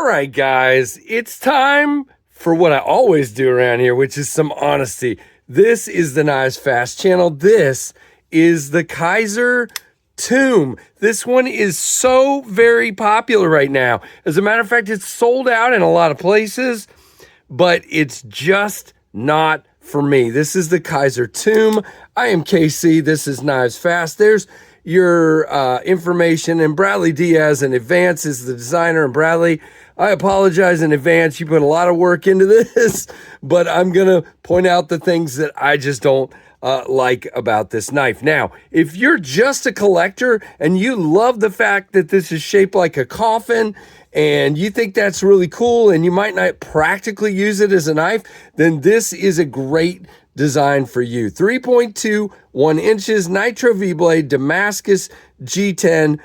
All right, guys, it's time for what I always do around here, which is some honesty. This is the Knives Fast channel. This is the Kizer Tomb. This one is so very popular right now. As a matter of fact, it's sold out in a lot of places, but it's just not for me. This is the Kizer Tomb. I am KC. This is Knives Fast. There's your information, and Bradley Diaz in advance is the designer. And Bradley, I apologize in advance. You put a lot of work into this, but I'm gonna point out the things that I just don't like about this knife. Now, if you're just a collector and you love the fact that this is shaped like a coffin and you think that's really cool and you might not practically use it as a knife, then this is a great design for you. 3.21 inches, Nitro V-blade, Damascus G10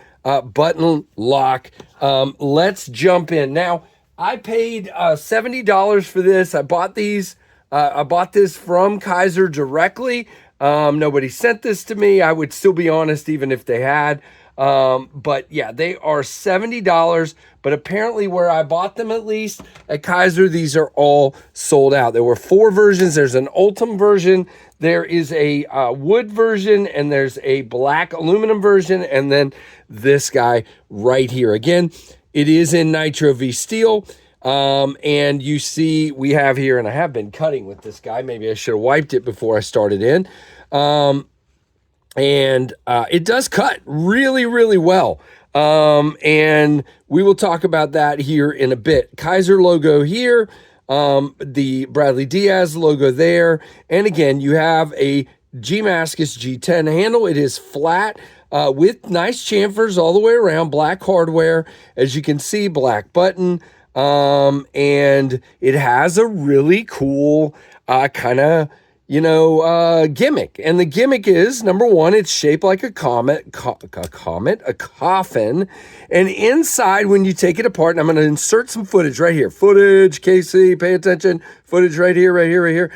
button lock. Let's jump in. Now, I paid $70 for this. I bought these. I bought this from Kizer directly. Nobody sent this to me. I would still be honest even if they had. But yeah, they are $70, but apparently where I bought them, at least at Kizer, these are all sold out. There were 4 versions. There's an Ultim version, there is a wood version, and there's a black aluminum version, and then this guy right here. Again, it is in Nitro V steel. And you see we have here, and I have been cutting with this guy. Maybe I should have wiped it before I started in. And it does cut really, really well. And we will talk about that here in a bit. Kizer logo here, the Bradley Diaz logo there. And again, you have a Damascus G10 handle. It is flat with nice chamfers all the way around, black hardware. As you can see, black button. And it has a really cool kind of, gimmick. And the gimmick is, number one, it's shaped like a coffin. And inside, when you take it apart, and I'm going to insert some footage right here. Footage, KC, pay attention. Footage right here, right here, right here.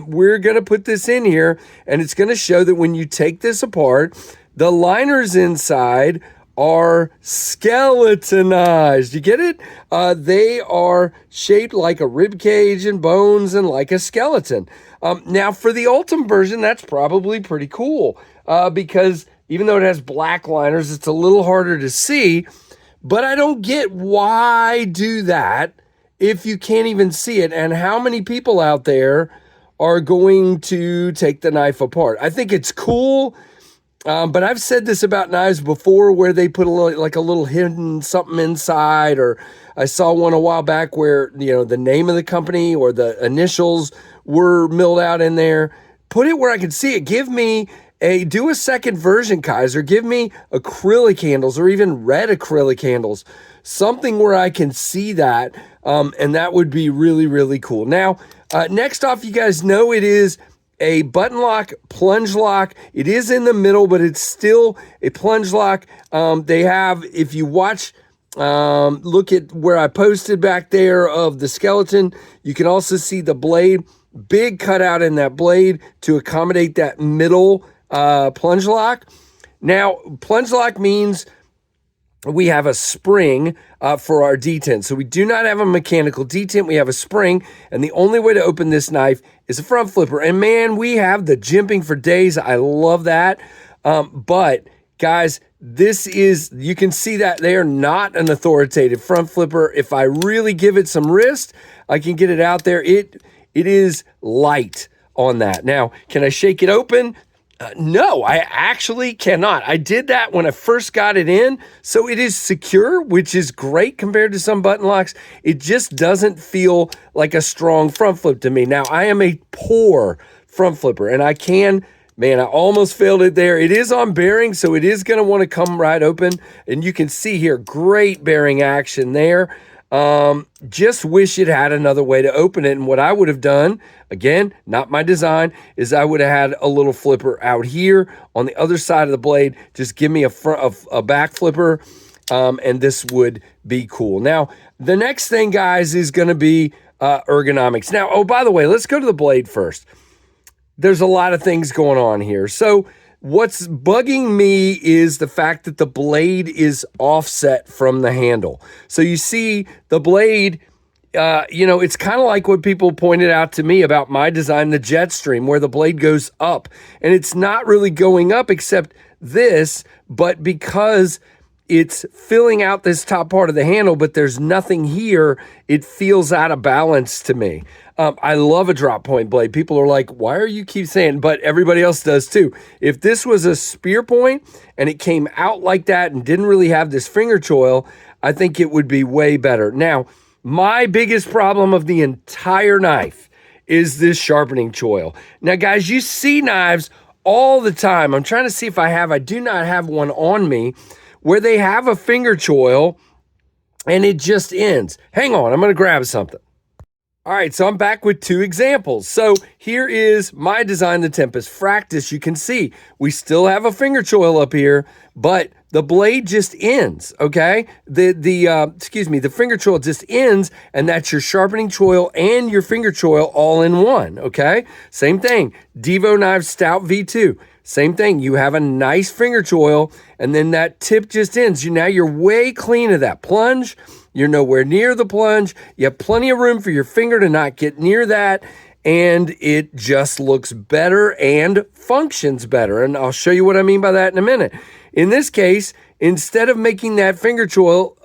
We're going to put this in here, and it's going to show that when you take this apart, the liners inside are skeletonized. You get it? They are shaped like a rib cage and bones and like a skeleton. Now, for the Ultim version, that's probably pretty cool because even though it has black liners, it's a little harder to see. But I don't get why do that if you can't even see it, and how many people out there are going to take the knife apart. I think it's cool. But I've said this about knives before where they put a little hidden something inside, or I saw one a while back where, the name of the company or the initials were milled out in there. Put it where I can see it. Do a second version, Kizer. Give me acrylic handles or even red acrylic handles. Something where I can see that, and that would be really, really cool. Now, next off, you guys know it is a button lock, plunge lock. It is in the middle, but it's still a plunge lock. They have, if you watch, look at where I posted back there of the skeleton, you can also see the blade, big cutout in that blade to accommodate that middle plunge lock. Now, plunge lock means we have a spring for our detent. So we do not have a mechanical detent. We have a spring, and the only way to open this knife is a front flipper. And man, we have the jimping for days. I love that. But guys, you can see that they are not an authoritative front flipper. If I really give it some wrist, I can get it out there. It is light on that. Now, can I shake it open? No, I actually cannot. I did that when I first got it in, so it is secure, which is great compared to some button locks. It just doesn't feel like a strong front flip to me. Now, I am a poor front flipper, and I almost failed it there. It is on bearing, so it is going to want to come right open, and you can see here, great bearing action there. Just wish it had another way to open it. And what I would have done, again, not my design, is I would have had a little flipper out here on the other side of the blade. Just give me a back flipper, and this would be cool. Now, the next thing, guys, is going to be ergonomics. Now, by the way, let's go to the blade first. There's a lot of things going on here. So What's bugging me is the fact that the blade is offset from the handle. So you see the blade, it's kind of like what people pointed out to me about my design, the Jetstream, where the blade goes up. And it's not really going up except this, but because it's filling out this top part of the handle, but there's nothing here, it feels out of balance to me. I love a drop point blade. People are like, why are you keep saying, but everybody else does too. If this was a spear point and it came out like that and didn't really have this finger choil, I think it would be way better. Now, my biggest problem of the entire knife is this sharpening choil. Now, guys, you see knives all the time. I'm trying to see if I do not have one on me where they have a finger choil and it just ends. Hang on, I'm going to grab something. All right, so I'm back with 2 examples. So here is my design, the Tempest Fractus. You can see we still have a finger choil up here, but the blade just ends, okay? The finger choil just ends, and that's your sharpening choil and your finger choil all in one, okay? Same thing, Devo Knives Stout V2. Same thing, you have a nice finger choil, and then that tip just ends. Now you're way clean of that plunge. You're nowhere near the plunge. You have plenty of room for your finger to not get near that, and it just looks better and functions better. And I'll show you what I mean by that in a minute. In this case, instead of making that finger choil,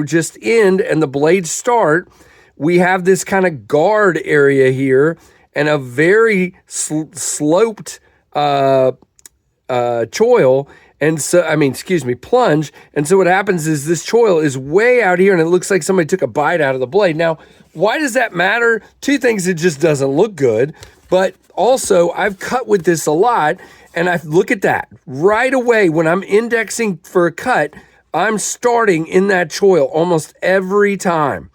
just end and the blade start, we have this kind of guard area here and a very sloped choil. And so, plunge. And so what happens is this choil is way out here and it looks like somebody took a bite out of the blade. Now, why does that matter? 2 things, it just doesn't look good. But also, I've cut with this a lot, and I look at that. Right away, when I'm indexing for a cut, I'm starting in that choil almost every time.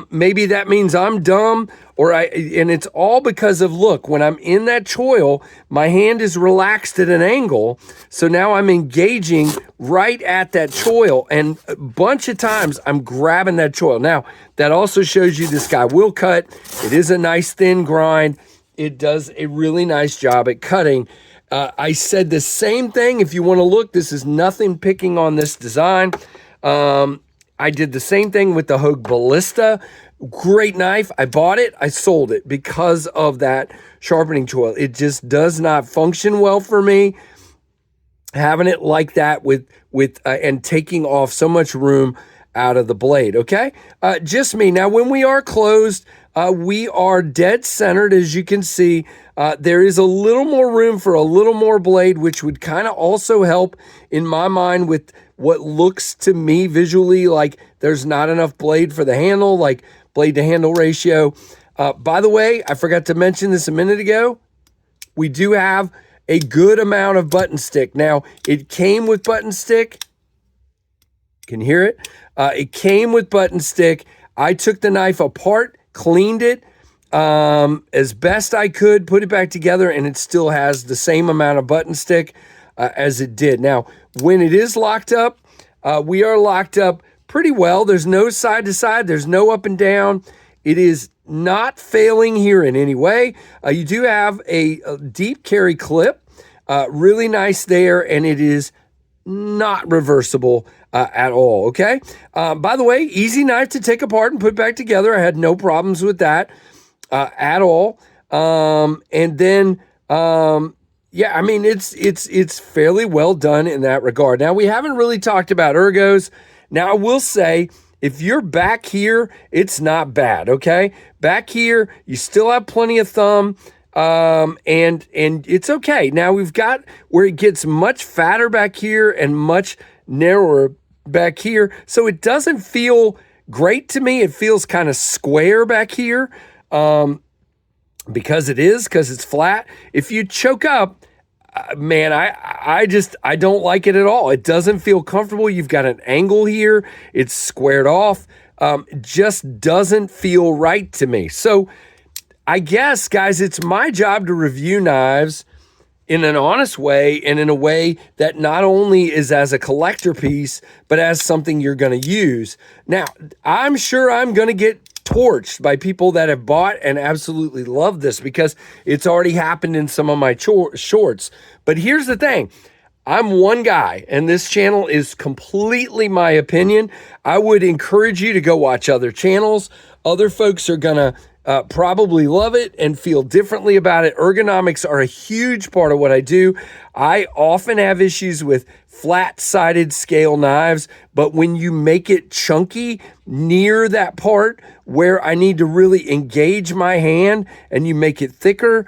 Maybe that means I'm dumb, and it's all because of, look, when I'm in that choil, my hand is relaxed at an angle. So now I'm engaging right at that choil, and a bunch of times I'm grabbing that choil. Now, that also shows you this guy will cut. It is a nice thin grind. It does a really nice job at cutting. I said the same thing. If you want to look, this is nothing picking on this design. I did the same thing with the Hogue Ballista. Great knife. I bought it. I sold it because of that sharpening choil. It just does not function well for me. Having it like that and taking off so much room out of the blade. Okay, just me. Now, when we are closed, we are dead centered, as you can see. There is a little more room for a little more blade, which would kind of also help in my mind with what looks to me visually like there's not enough blade for the handle, like blade to handle ratio. By the way, I forgot to mention this a minute ago. We do have a good amount of button stick. Now, it came with button stick. Can you hear it? It came with button stick. I took the knife apart, cleaned it as best I could, put it back together, and it still has the same amount of button stick as it did. Now, when it is locked up, we are locked up pretty well. There's no side to side. There's no up and down. It is not failing here in any way. You do have a deep carry clip, really nice there, and it is not reversible at all, okay? By the way, easy knife to take apart and put back together. I had no problems with that at all. And then, yeah, I mean, it's fairly well done in that regard. Now, we haven't really talked about ergos. Now, I will say, if you're back here, it's not bad, okay? Back here, you still have plenty of thumb, and it's okay. Now, we've got where it gets much fatter back here and much narrower back here, so it doesn't feel great to me. It feels kind of square back here, because it's flat. If you choke up, man, I don't like it at all. It doesn't feel comfortable. You've got an angle here. It's squared off. Just doesn't feel right to me. So I guess, guys, it's my job to review knives in an honest way and in a way that not only is as a collector piece, but as something you're going to use. Now, I'm sure I'm going to get torched by people that have bought and absolutely love this because it's already happened in some of my shorts. But here's the thing. I'm one guy, and this channel is completely my opinion. I would encourage you to go watch other channels. Other folks are going to probably love it and feel differently about it. Ergonomics are a huge part of what I do. I often have issues with flat-sided scale knives, but when you make it chunky near that part where I need to really engage my hand and you make it thicker,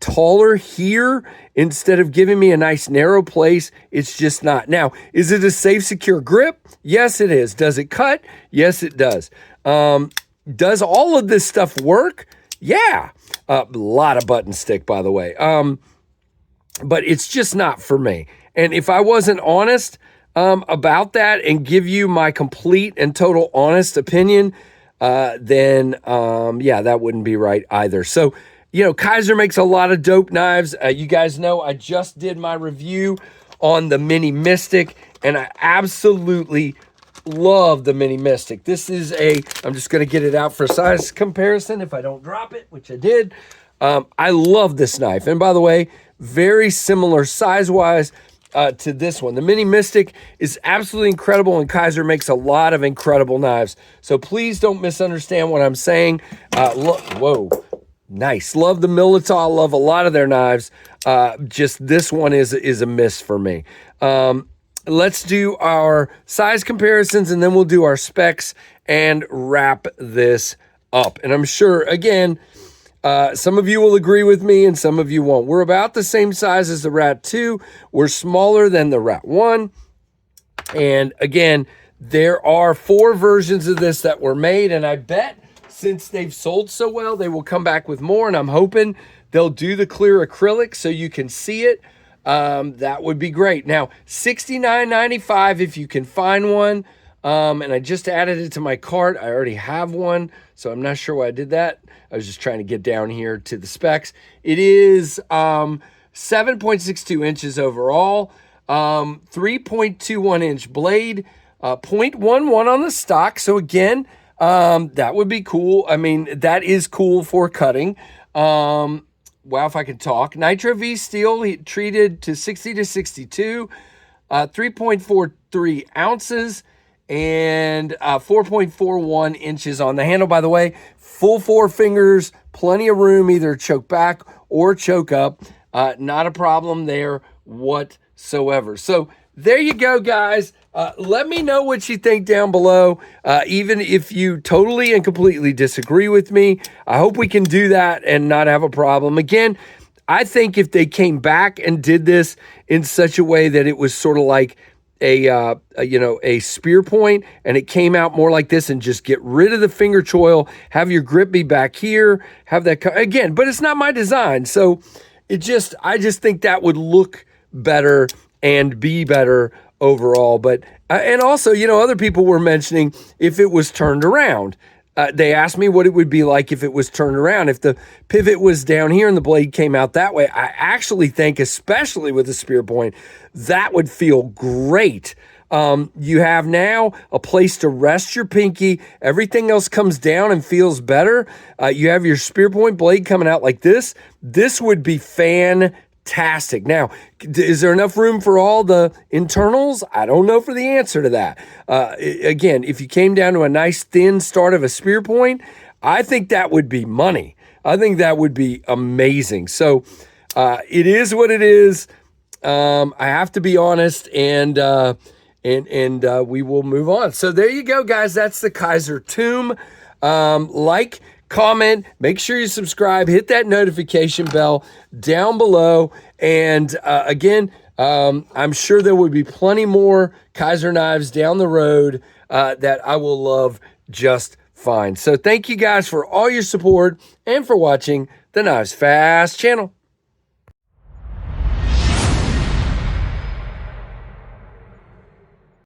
taller here instead of giving me a nice narrow place, it's just not. Now, is it a safe, secure grip? Yes, it is. Does it cut? Yes, it does. Does all of this stuff work? Yeah. A lot of button stick, by the way. But it's just not for me. And if I wasn't honest about that and give you my complete and total honest opinion, then yeah, that wouldn't be right either. So, you know, Kizer makes a lot of dope knives. You guys know I just did my review on the Mini Mystic, and I absolutely love the Mini Mystic. This is I'm just going to get it out for size comparison if I don't drop it, which I did. I love this knife. And by the way, very similar size-wise to this one. The Mini Mystic is absolutely incredible, and Kizer makes a lot of incredible knives. So please don't misunderstand what I'm saying. Whoa. Nice. Love the Militao. Love a lot of their knives. Just this one is a miss for me. Let's do our size comparisons, and then we'll do our specs and wrap this up. And I'm sure, again, some of you will agree with me and some of you won't. We're about the same size as the Rat 2. We're smaller than the Rat 1. And again, there are 4 versions of this that were made, and I bet since they've sold so well, they will come back with more, and I'm hoping they'll do the clear acrylic so you can see it. That would be great. Now, $69.95 if you can find one. And I just added it to my cart. I already have one, so I'm not sure why I did that. I was just trying to get down here to the specs. It is 7.62 inches overall, 3.21 inch blade, 0.11 on the stock. So again, that would be cool. I mean, that is cool for cutting. Wow, if I could talk. Nitro V steel, treated to 60 to 62, 3.43 ounces, and 4.41 inches on the handle. By the way, full 4 fingers, plenty of room, either choke back or choke up. Not a problem there whatsoever. So there you go, guys. Let me know what you think down below, even if you totally and completely disagree with me. I hope we can do that and not have a problem. Again, I think if they came back and did this in such a way that it was sort of like a spear point, and it came out more like this, and just get rid of the finger choil, have your grip be back here, have that again, but it's not my design. So I just think that would look better and be better overall. But and also, you know, other people were mentioning if it was turned around. They asked me what it would be like if it was turned around. If the pivot was down here and the blade came out that way, I actually think, especially with a spear point, that would feel great. You have now a place to rest your pinky. Everything else comes down and feels better. You have your spear point blade coming out like this. This would be fantastic. Now, is there enough room for all the internals? I don't know for the answer to that. Again, if you came down to a nice thin start of a spear point, I think that would be money. I think that would be amazing. So it is what it is. I have to be honest, and we will move on. So there you go, guys. That's the Kizer Tomb. Like, comment, make sure you subscribe, hit that notification bell down below. And again, I'm sure there will be plenty more Kizer knives down the road that I will love just fine. So thank you guys for all your support and for watching the Knives Fast channel.